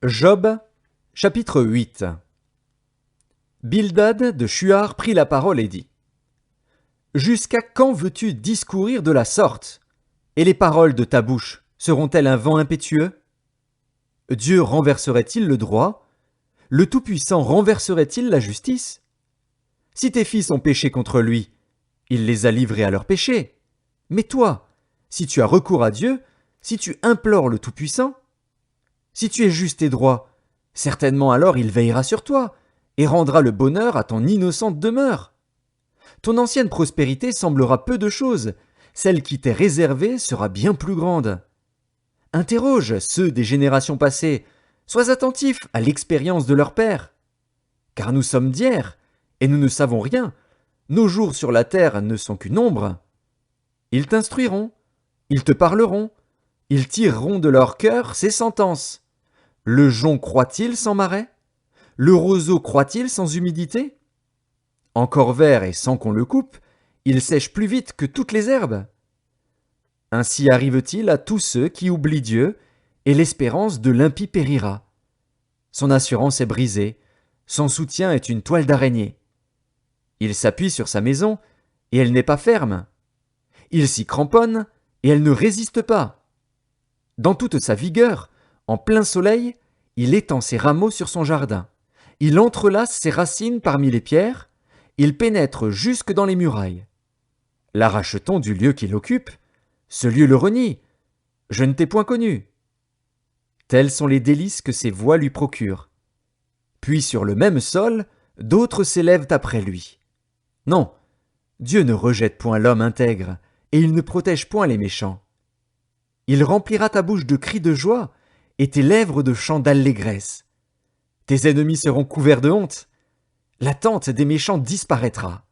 Job, chapitre 8. Bildad de Shuar prit la parole et dit: Jusqu'à quand veux-tu discourir de la sorte? Et les paroles de ta bouche seront-elles un vent impétueux? Dieu renverserait-il le droit? Le Tout-Puissant renverserait-il la justice? Si tes fils ont péché contre lui, il les a livrés à leurs péchés. Mais toi, si tu as recours à Dieu, si tu implores le Tout-Puissant, si tu es juste et droit, certainement alors il veillera sur toi et rendra le bonheur à ton innocente demeure. Ton ancienne prospérité semblera peu de choses, celle qui t'est réservée sera bien plus grande. Interroge ceux des générations passées, sois attentif à l'expérience de leur père. Car nous sommes d'hier, et nous ne savons rien, nos jours sur la terre ne sont qu'une ombre. Ils t'instruiront, ils te parleront, ils tireront de leur cœur ces sentences. Le jonc croît-il sans marais? Le roseau croît-il sans humidité? Encore vert et sans qu'on le coupe, il sèche plus vite que toutes les herbes. Ainsi arrive-t-il à tous ceux qui oublient Dieu, et l'espérance de l'impie périra. Son assurance est brisée, son soutien est une toile d'araignée. Il s'appuie sur sa maison, et elle n'est pas ferme. Il s'y cramponne, et elle ne résiste pas. Dans toute sa vigueur, en plein soleil, il étend ses rameaux sur son jardin. Il entrelace ses racines parmi les pierres. Il pénètre jusque dans les murailles. L'arrache-t-on du lieu qu'il occupe? Ce lieu le renie. Je ne t'ai point connu. Tels sont les délices que ses voies lui procurent. Puis sur le même sol, d'autres s'élèvent après lui. Non, Dieu ne rejette point l'homme intègre, et il ne protège point les méchants. Il remplira ta bouche de cris de joie, et tes lèvres de chants d'allégresse. Tes ennemis seront couverts de honte. La tente des méchants disparaîtra.